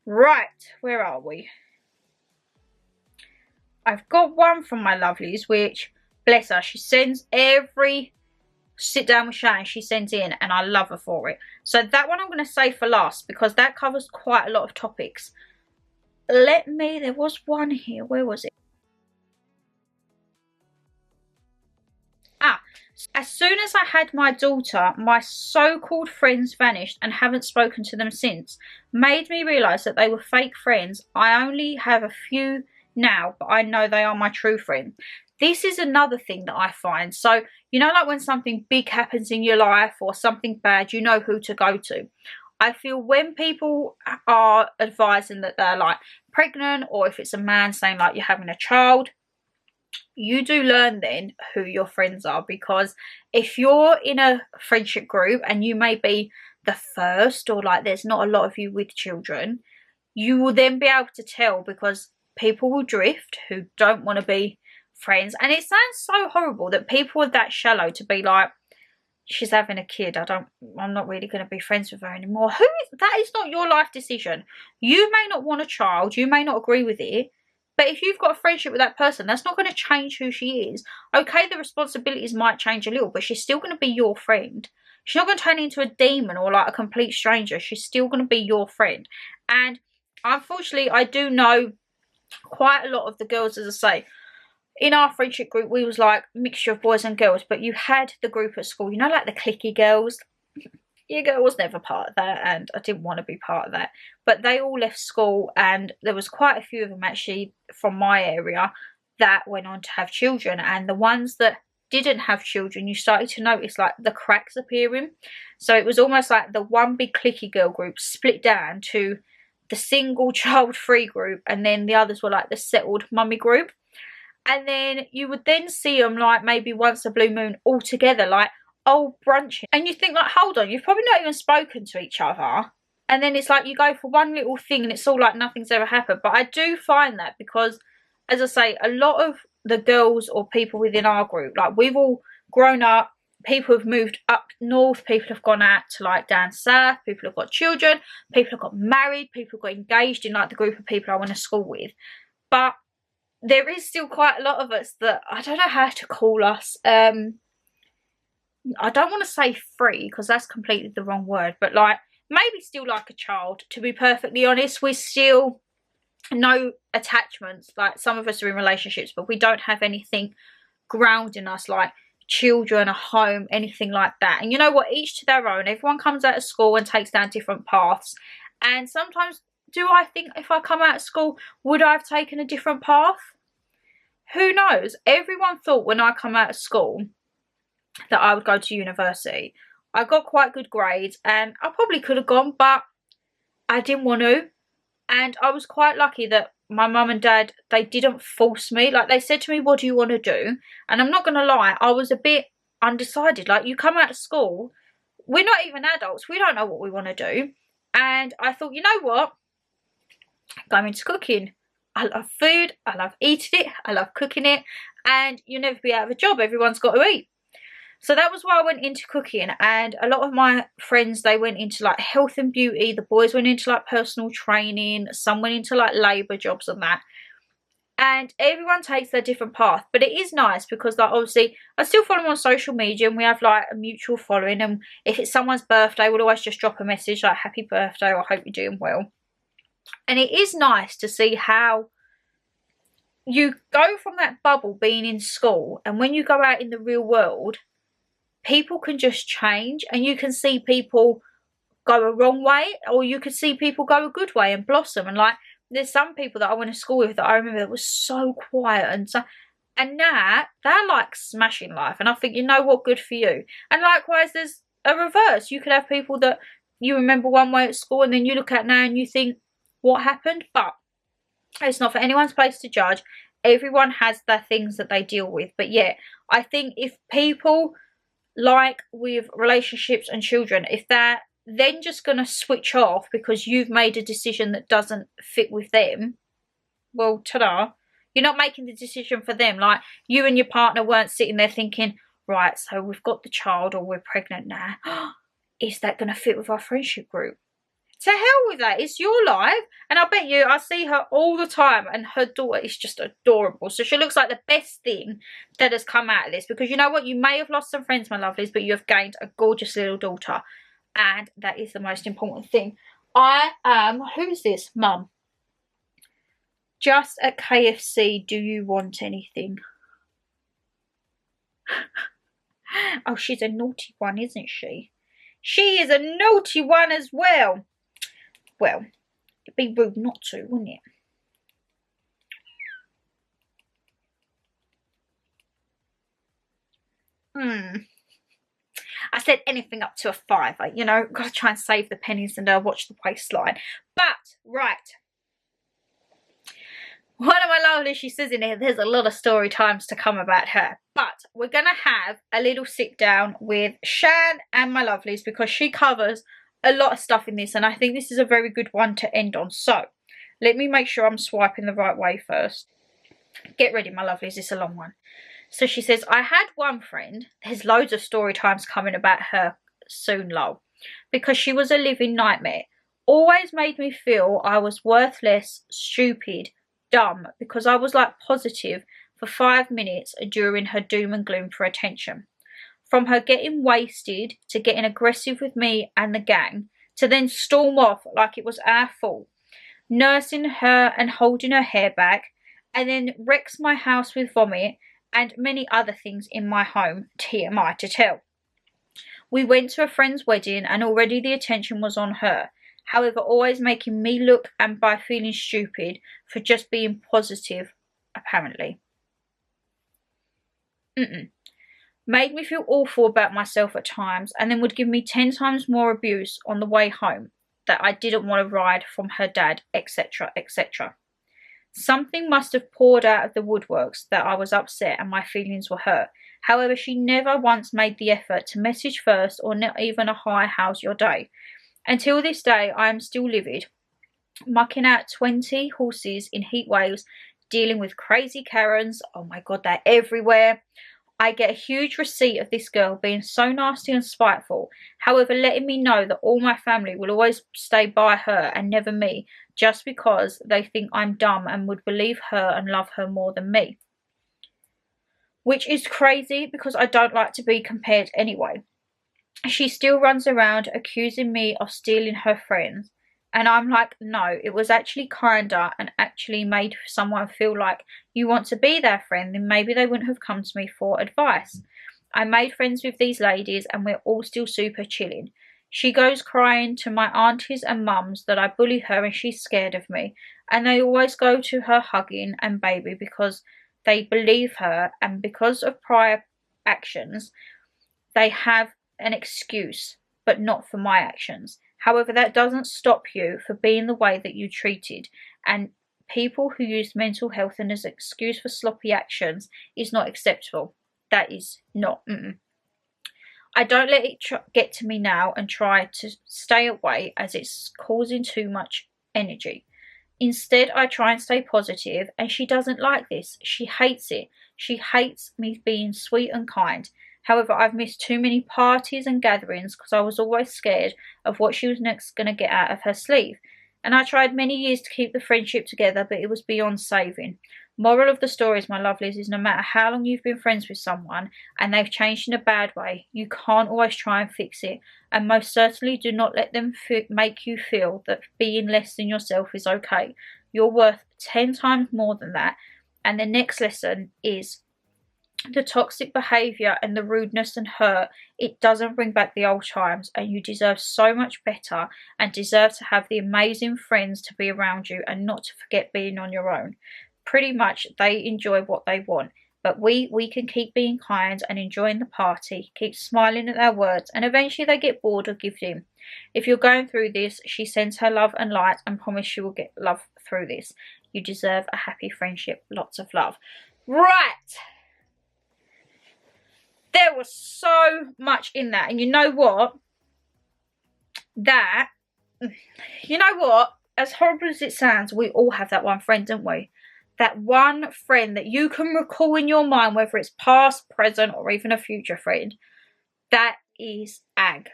A: Right, where are we? I've got one from my lovelies, which, bless her, she sends every sit down with Shan she sends in, and I love her for it. So that one I'm going to save for last because that covers quite a lot of topics. There was one here. Where was it? As soon as I had my daughter, my so-called friends vanished and haven't spoken to them since. Made me realise that they were fake friends. I only have a few now, but I know they are my true friend. This is another thing that I find. So, you know, like when something big happens in your life or something bad, you know who to go to. I feel when people are advising that they're like pregnant, or if it's a man saying like you're having a child, you do learn then who your friends are, because if you're in a friendship group and you may be the first, or like there's not a lot of you with children, you will then be able to tell, because people will drift who don't want to be friends. And it sounds so horrible that people are that shallow to be like, she's having a kid, I'm not really going to be friends with her anymore. That is not your life decision. You may not want a child, you may not agree with it, but if you've got a friendship with that person, that's not going to change who she is. Okay, the responsibilities might change a little, but she's still going to be your friend. She's not going to turn into a demon or like a complete stranger. She's still going to be your friend. And unfortunately, I do know quite a lot of the girls, as I say, in our friendship group, we was like a mixture of boys and girls, but you had the group at school, you know, like the cliquey girls. Your girl was never part of that, and I didn't want to be part of that. But they all left school, and there was quite a few of them actually from my area that went on to have children. And the ones that didn't have children, you started to notice like the cracks appearing. So it was almost like the one big cliquey girl group split down to the single child free group, and then the others were like the settled mummy group. And then you would then see them like maybe once a blue moon all together, like all brunching. And you think like, hold on, you've probably not even spoken to each other. And then it's like you go for one little thing and it's all like nothing's ever happened. But I do find that because, as I say, a lot of the girls or people within our group, like we've all grown up, people have moved up north, people have gone out to like down south, people have got children, people have got married, people have got engaged in like the group of people I went to school with. But there is still quite a lot of us that, I don't know how to call us, I don't want to say free because that's completely the wrong word, but like maybe still like a child, to be perfectly honest. We're still no attachments, like some of us are in relationships, but we don't have anything grounding us like children, a home, anything like that. And you know what, each to their own. Everyone comes out of school and takes down different paths, and sometimes do I think if I come out of school would I have taken a different path? who knows? Everyone thought when I come out of school that I would go to university. I got quite good grades and I probably could have gone, but I didn't want to. And I was quite lucky that my mum and dad, they didn't force me. Like, they said to me, what do you want to do? And I'm not going to lie, I was a bit undecided. Like, you come out of school, we're not even adults, we don't know what we want to do. And I thought, you know what, go into cooking. I love food, I love eating it, I love cooking it, and you'll never be out of a job, everyone's got to eat. So that was why I went into cooking, and a lot of my friends, they went into like health and beauty. The boys went into like personal training, some went into like labour jobs and that. And everyone takes their different path, but it is nice because like obviously I still follow them on social media and we have like a mutual following, and if it's someone's birthday, we'll always just drop a message like happy birthday or I hope you're doing well. And it is nice to see how you go from that bubble being in school, and when you go out in the real world, people can just change, and you can see people go a wrong way, or you can see people go a good way and blossom. And like, there's some people that I went to school with that I remember that was so quiet, and now they're like smashing life, and I think, you know what, good for you. And likewise, there's a reverse. You could have people that you remember one way at school and then you look at now and you think, what happened? But it's not for anyone's place to judge. Everyone has their things that they deal with. But yeah, I think if people, like with relationships and children, if they're then just going to switch off because you've made a decision that doesn't fit with them, well, ta-da. You're not making the decision for them. Like, you and your partner weren't sitting there thinking, right, so we've got the child or we're pregnant now. Is that going to fit with our friendship group? To hell with that. It's your life. And I bet you, I see her all the time, and her daughter is just adorable. So she looks like the best thing that has come out of this, because you know what, you may have lost some friends, my lovelies, but you have gained a gorgeous little daughter, and that is the most important thing. I am, who's this? Mum. Just at KFC, do you want anything? Oh, she's a naughty one, isn't she? She is a naughty one as well. Well, it'd be rude not to, wouldn't it? I said anything up to a £5. You know, got to try and save the pennies and watch the waistline. But, right. One of my lovely, she says in here, there's a lot of story times to come about her. But we're going to have a little sit down with Shan and my lovelies, because she covers a lot of stuff in this, and I think this is a very good one to end on. So let me make sure I'm swiping the right way first. Get ready, my lovelies, it's a long one. So she says, I had one friend, there's loads of story times coming about her soon, lol, because she was a living nightmare. Always made me feel I was worthless, stupid, dumb, because I was like positive for 5 minutes during her doom and gloom for attention. From her getting wasted to getting aggressive with me and the gang, to then storm off like it was our fault, nursing her and holding her hair back, and then wrecks my house with vomit and many other things in my home, TMI to tell. We went to a friend's wedding and already the attention was on her, however always making me look and by feeling stupid for just being positive, apparently. Made me feel awful about myself at times, and then would give me 10 times more abuse on the way home that I didn't want to ride from her dad, etc, etc. Something must have poured out of the woodworks that I was upset and my feelings were hurt. However, she never once made the effort to message first, or not even a hi, how's your day. Until this day, I am still livid, mucking out 20 horses in heat waves, dealing with crazy Karens. Oh my god, they're everywhere. I get a huge receipt of this girl being so nasty and spiteful, however letting me know that all my family will always stay by her and never me, just because they think I'm dumb and would believe her and love her more than me. Which is crazy, because I don't like to be compared anyway. She still runs around accusing me of stealing her friends, and I'm like, no, it was actually kinder and actually made someone feel like you want to be their friend, then maybe they wouldn't have come to me for advice. I made friends with these ladies and we're all still super chilling. She goes crying to my aunties and mums that I bully her and she's scared of me, and they always go to her hugging and baby because they believe her, and because of prior actions, they have an excuse, but not for my actions. However, that doesn't stop you for being the way that you treated, and people who use mental health as an excuse for sloppy actions is not acceptable. That is not. I don't let it get to me now and try to stay away, as it's causing too much energy. Instead, I try and stay positive, and she doesn't like this. She hates it. She hates me being sweet and kind. However, I've missed too many parties and gatherings because I was always scared of what she was next going to get out of her sleeve. And I tried many years to keep the friendship together, but it was beyond saving. Moral of the story is, my lovelies, is no matter how long you've been friends with someone and they've changed in a bad way, you can't always try and fix it. And most certainly do not let them make you feel that being less than yourself is okay. You're worth 10 times more than that. And the next lesson is the toxic behaviour and the rudeness and hurt. It doesn't bring back the old times, and you deserve so much better and deserve to have the amazing friends to be around you and not to forget being on your own. Pretty much they enjoy what they want, but we can keep being kind and enjoying the party, keep smiling at their words, and eventually they get bored or give in. If you're going through this, she sends her love and light and promise you will get love through this. You deserve a happy friendship. Lots of love. Right. There was so much in that. And you know what? As horrible as it sounds, we all have that one friend, don't we? That one friend that you can recall in your mind, whether it's past, present, or even a future friend. That is ag.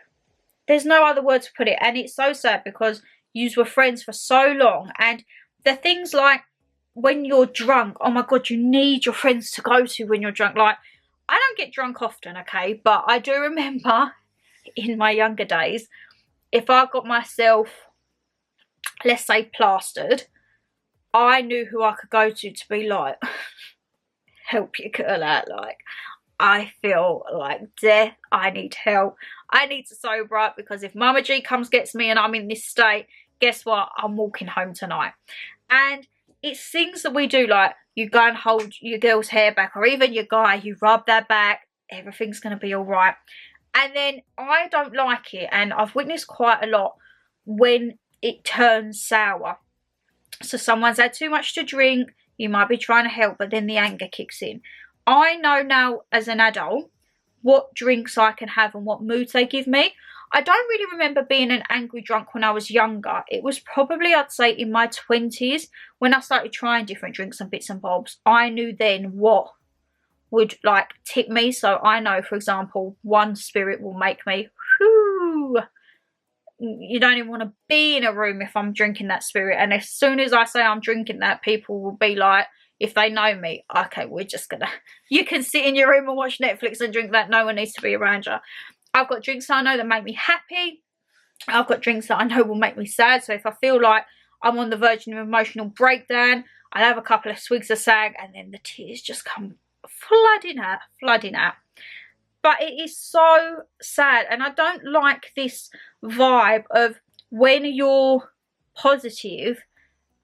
A: There's no other word to put it. And it's so sad because you were friends for so long. And the things like when you're drunk, oh my God, you need your friends to go to when you're drunk. Like, I don't get drunk often, okay? But I do remember in my younger days, if I got myself, let's say, plastered, I knew who I could go to be like, help your girl out. Like, I feel like death. I need help. I need to sober up, because if Mama G comes gets me and I'm in this state, guess what? I'm walking home tonight. And it's things that we do, like you go and hold your girl's hair back, or even your guy, you rub their back, everything's going to be all right. And then I don't like it, and I've witnessed quite a lot when it turns sour. So someone's had too much to drink, you might be trying to help, but then the anger kicks in. I know now as an adult what drinks I can have and what moods they give me. I don't really remember being an angry drunk when I was younger. It was probably, I'd say, in my 20s when I started trying different drinks and bits and bobs. I knew then what would like tip me. So I know, for example, one spirit will make me, whoo, you don't even want to be in a room if I'm drinking that spirit. And as soon as I say I'm drinking that, people will be like, if they know me, okay, we're just gonna, you can sit in your room and watch Netflix and drink that. No one needs to be around you. I've got drinks that I know that make me happy. I've got drinks that I know will make me sad. So if I feel like I'm on the verge of an emotional breakdown, I'll have a couple of swigs of sag and then the tears just come flooding out. But it is so sad, and I don't like this vibe of when you're positive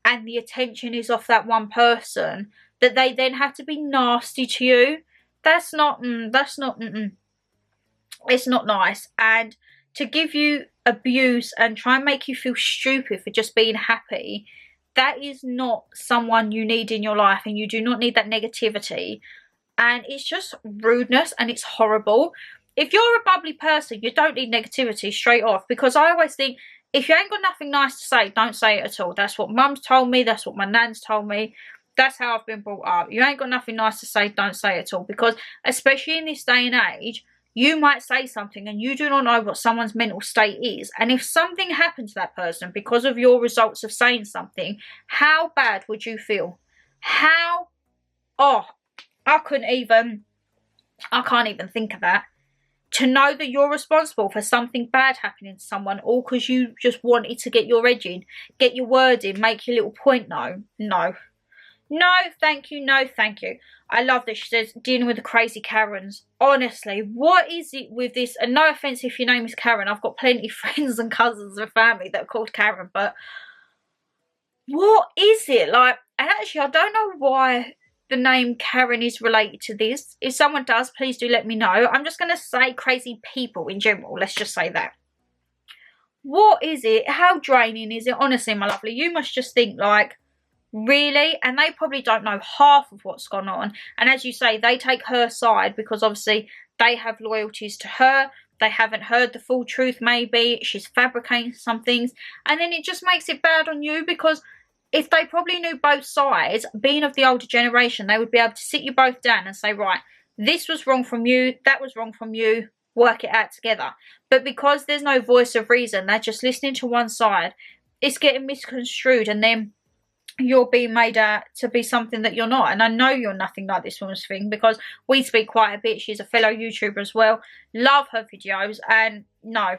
A: and the attention is off that one person, that they then have to be nasty to you. It's not nice. And to give you abuse and try and make you feel stupid for just being happy, that is not someone you need in your life, and you do not need that negativity. And it's just rudeness, and it's horrible. If you're a bubbly person, you don't need negativity straight off, because I always think, if you ain't got nothing nice to say, don't say it at all. That's what mum's told me. That's what my nan's told me. That's how I've been brought up. You ain't got nothing nice to say, don't say it at all. Because especially in this day and age, you might say something and you do not know what someone's mental state is. And if something happened to that person because of your results of saying something, how bad would you feel? I can't even think of that. To know that you're responsible for something bad happening to someone, all because you just wanted to get your edge in, get your word in, make your little point. No, thank you. No, thank you. I love that she says, dealing with the crazy Karens. Honestly, what is it with this? And no offence if your name is Karen. I've got plenty of friends and cousins and family that are called Karen. But what is it? Like, and actually, I don't know why the name Karen is related to this. If someone does, please do let me know. I'm just going to say crazy people in general. Let's just say that. What is it? How draining is it? Honestly, my lovely, you must just think like, really? And they probably don't know half of what's gone on. And as you say, they take her side because obviously they have loyalties to her. They haven't heard the full truth maybe. She's fabricating some things. And then it just makes it bad on you because if they probably knew both sides, being of the older generation, they would be able to sit you both down and say, right, this was wrong from you, that was wrong from you, work it out together. But because there's no voice of reason, they're just listening to one side, it's getting misconstrued and then you're being made out to be something that you're not. And I know you're nothing like this woman's thing because we speak quite a bit. She's a fellow YouTuber as well. Love her videos. And no,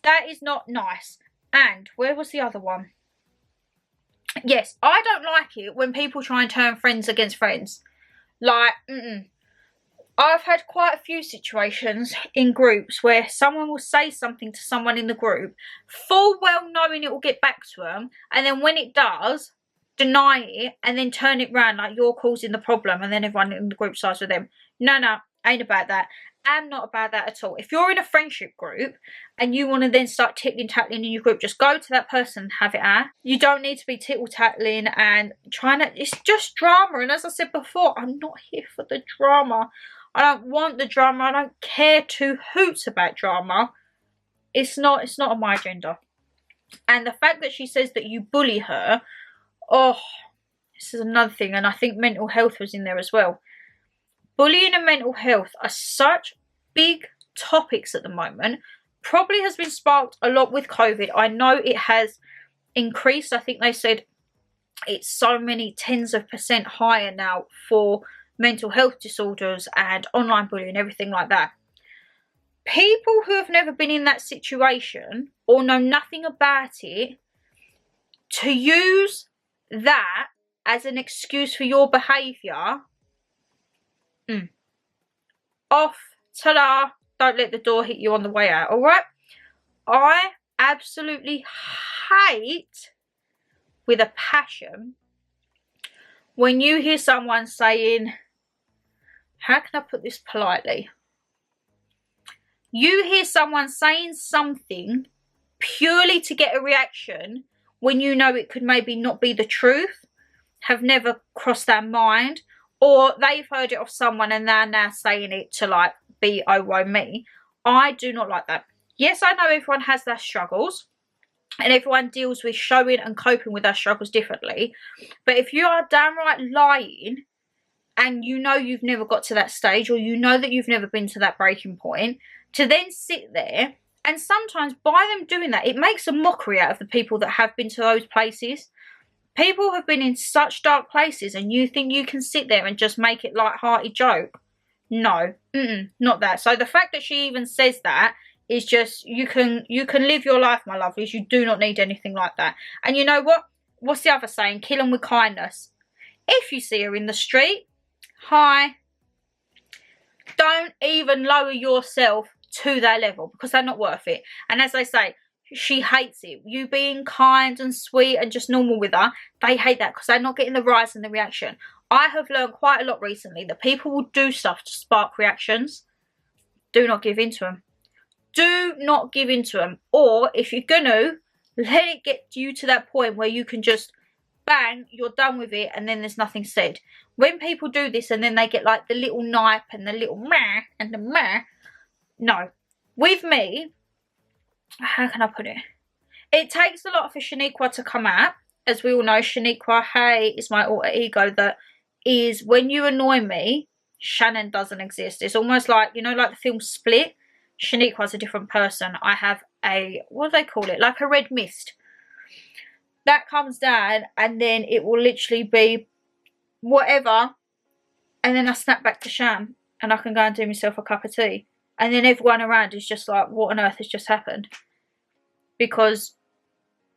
A: that is not nice. And where was the other one? Yes, I don't like it when people try and turn friends against friends. Like, I've had quite a few situations in groups where someone will say something to someone in the group, full well knowing it will get back to them, and then when it does, deny it, and then turn it round like you're causing the problem, and then everyone in the group sides with them. No, ain't about that. I'm not about that at all. If you're in a friendship group and you want to then start tickling-tackling in your group, just go to that person and have it out. You don't need to be tittle-tattling and trying to... It's just drama. And as I said before, I'm not here for the drama. I don't want the drama. I don't care two hoots about drama. It's not on my agenda. And the fact that she says that you bully her, oh, this is another thing. And I think mental health was in there as well. Bullying and mental health are such big topics at the moment. Probably has been sparked a lot with COVID. I know it has increased. I think they said it's so many tens of % higher now for mental health disorders and online bullying, everything like that. People who have never been in that situation or know nothing about it, to use that as an excuse for your behaviour, off, ta-da, don't let the door hit you on the way out, alright? I absolutely hate, with a passion, when you hear someone saying, how can I put this politely? You hear someone saying something purely to get a reaction when you know it could maybe not be the truth, have never crossed their mind, or they've heard it off someone and they're now saying it to like be, oh, woe me. I do not like that. Yes, I know everyone has their struggles and everyone deals with showing and coping with their struggles differently. But if you are downright lying and you know you've never got to that stage, or you know that you've never been to that breaking point, to then sit there, and sometimes by them doing that, it makes a mockery out of the people that have been to those places. People have been in such dark places and you think you can sit there and just make it light-hearted joke. No, not that. So the fact that she even says that is just, you can live your life, my lovelies. You do not need anything like that. And you know what? What's the other saying? Kill them with kindness. If you see her in the street, hi. Don't even lower yourself to their level because they're not worth it. And as they say, she hates it. You being kind and sweet and just normal with her, they hate that because they're not getting the rise and the reaction. I have learned quite a lot recently that people will do stuff to spark reactions. Do not give in to them. Do not give in to them. Or if you're going to, let it get you to that point where you can just bang, you're done with it, and then there's nothing said. When people do this and then they get like the little knife and the little meh and the meh, no. With me, how can I put it? It takes a lot for Shaniqua to come out. As we all know, Shaniqua, hey, is my alter ego that is, when you annoy me, Shannon doesn't exist. It's almost like, you know, like the film Split. Shaniqua's a different person. I have a, what do they call it? Like a red mist. That comes down and then it will literally be whatever. And then I snap back to Shan and I can go and do myself a cup of tea. And then everyone around is just like, what on earth has just happened? Because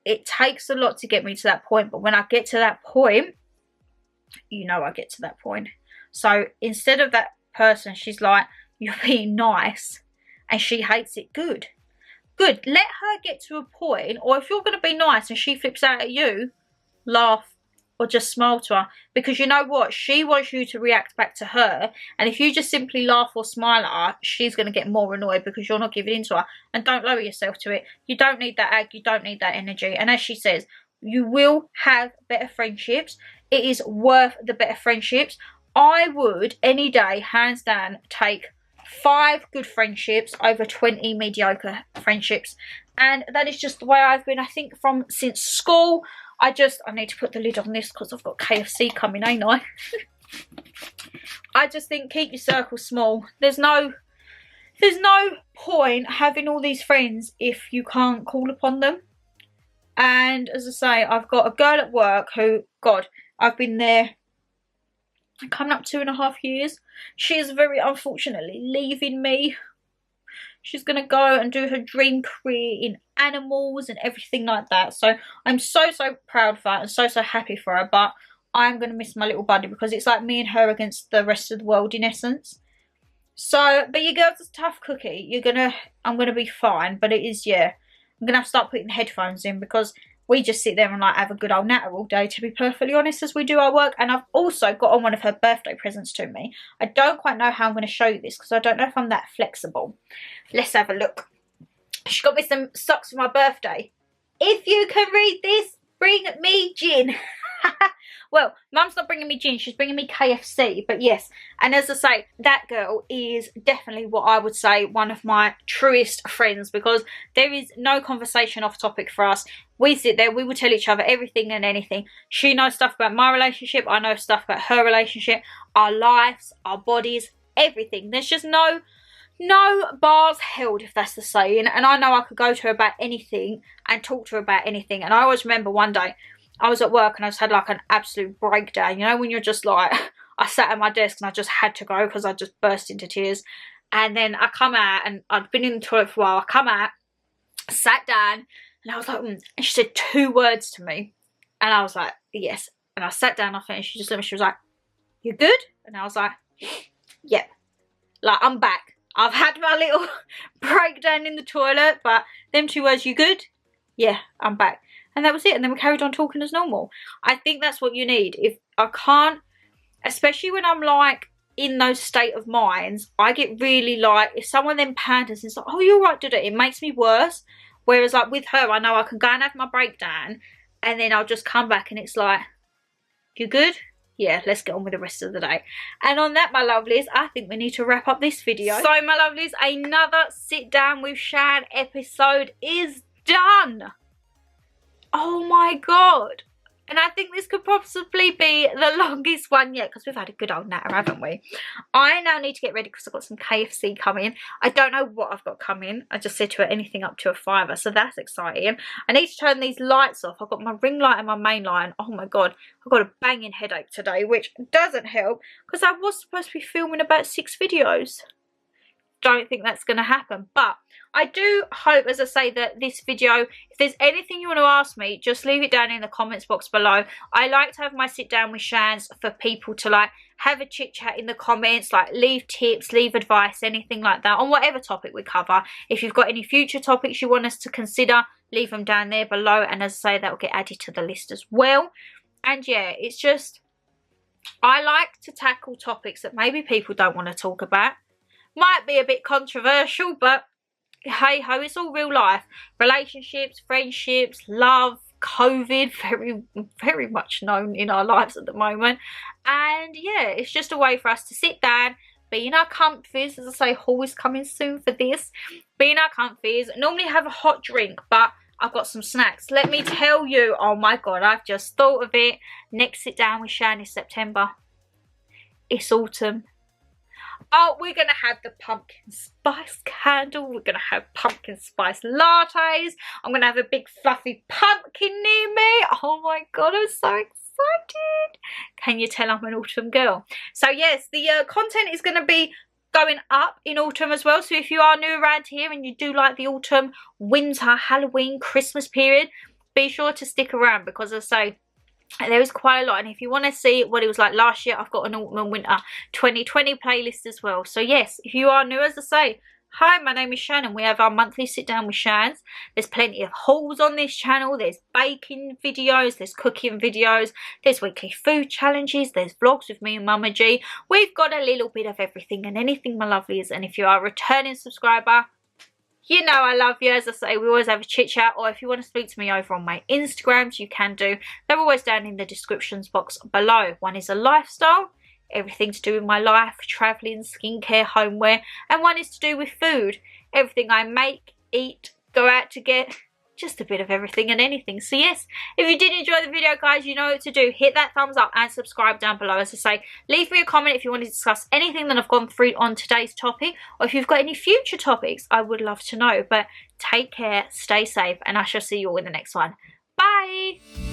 A: it takes a lot to get me to that point. But when I get to that point, you know I get to that point. So instead of that person, she's like, you're being nice. And she hates it. Good. Good. Let her get to a point. Or if you're going to be nice and she flips out at you, laugh. or just smile to her, because you know what, she wants you to react back to her, and if you just simply laugh or smile at her, she's going to get more annoyed because you're not giving in to her. And don't lower yourself to it. You don't need that ag, you don't need that energy. And as she says, you will have better friendships. It is worth the better friendships. I would any day, hands down, take 5 good friendships over 20 mediocre friendships. And that is just the way I've been, I think, from since school. I need to put the lid on this because I've got KFC coming, ain't I? I just think keep your circle small. There's no point having all these friends if you can't call upon them. And as I say, I've got a girl at work who, God, I've been there coming up 2.5 years. She is very unfortunately leaving me. She's going to go and do her dream career in animals and everything like that. So I'm so proud of her and so happy for her. But I'm going to miss my little buddy because it's like me and her against the rest of the world in essence. So, but your girl's a tough cookie. I'm going to be fine. But it is, yeah. I'm going to have to start putting headphones in because we just sit there and like have a good old natter all day, to be perfectly honest, as we do our work. And I've also got on one of her birthday presents to me. I don't quite know how I'm going to show you this because I don't know if I'm that flexible. Let's have a look. She got me some socks for my birthday. If you can read this, bring me gin. Well, Mum's not bringing me gin, she's bringing me KFC, but yes. And as I say, that girl is definitely what I would say one of my truest friends, because there is no conversation off topic for us. We sit there, we will tell each other everything and anything. She knows stuff about my relationship, I know stuff about her relationship, our lives, our bodies, everything. There's just no bars held, if that's the saying. And I know I could go to her about anything and talk to her about anything. And I always remember one day I was at work and I just had like an absolute breakdown. You know, when you're just like, I sat at my desk and I just had to go because I just burst into tears. And then I come out, and I'd been in the toilet for a while. I come out, sat down, and I was like, And she said 2 words to me. And I was like, yes. And I sat down, and she just looked at me, she was like, you good? And I was like, yep. Like, I'm back. I've had my little breakdown in the toilet, but them 2 words, you good? Yeah, I'm back. And that was it. And then we carried on talking as normal. I think that's what you need. If I can't, especially when I'm like in those state of minds, I get really like, if someone then panders and it's like, oh, you're right, it makes me worse. Whereas like with her, I know I can go and have my breakdown and then I'll just come back and it's like, you good? Yeah, let's get on with the rest of the day. And on that, my lovelies, I think we need to wrap up this video. So, my lovelies, another Sit Down with Shan episode is done. Oh my God. And I think this could possibly be the longest one yet because we've had a good old natter, haven't we? I now need to get ready because I've got some KFC coming. I don't know what I've got coming. I just said to her anything up to a £5, so that's exciting. I need to turn these lights off. I've got my ring light and my main light. Oh my God, I've got a banging headache today, which doesn't help because I was supposed to be filming about 6 videos. Don't think that's going to happen, but I do hope, as I say, that this video, if there's anything you want to ask me, just leave it down in the comments box below. I like to have my sit down with Shans for people to like have a chit chat in the comments, like leave tips, leave advice, anything like that on whatever topic we cover. If you've got any future topics you want us to consider, leave them down there below, and as I say, that will get added to the list as well. And yeah, it's just, I like to tackle topics that maybe people don't want to talk about. Might be a bit controversial, but hey ho, it's all real life. Relationships, friendships, love, COVID, very much known in our lives at the moment. And yeah, it's just a way for us to sit down, be in our comfies, as I say, always coming soon for this, be in our comfies, normally have a hot drink, but I've got some snacks. Let me tell you, oh my God, I've just thought of it. Next Sit Down with Shan is September. It's autumn. Oh, we're going to have the pumpkin spice candle. We're going to have pumpkin spice lattes. I'm going to have a big fluffy pumpkin near me. Oh my God, I'm so excited. Can you tell I'm an autumn girl? So yes, the content is going to be going up in autumn as well. So if you are new around here and you do like the autumn, winter, Halloween, Christmas period, be sure to stick around because as I say, there is quite a lot, and if you want to see what it was like last year, I've got an autumn and winter 2020 playlist as well. So yes, if you are new, as I say, Hi, my name is Shan and we have our monthly sit down with Shans. There's plenty of hauls on this channel. There's baking videos, there's cooking videos, there's weekly food challenges, there's vlogs with me and Mama G. We've got a little bit of everything and anything, my lovelies. And if you are a returning subscriber, you know I love you. As I say, we always have a chit chat, or if you want to speak to me over on my Instagrams, you can do. They're always down in the descriptions box below. One is a lifestyle, everything to do with my life, travelling, skincare, homeware, and one is to do with food, everything I make, eat, go out to get, just a bit of everything and anything. So yes, if you did enjoy the video, guys, you know what to do. Hit that thumbs up and subscribe down below. As I say, leave me a comment if you want to discuss anything that I've gone through on today's topic, or if you've got any future topics, I would love to know. But take care, stay safe, and I shall see you all in the next one. Bye!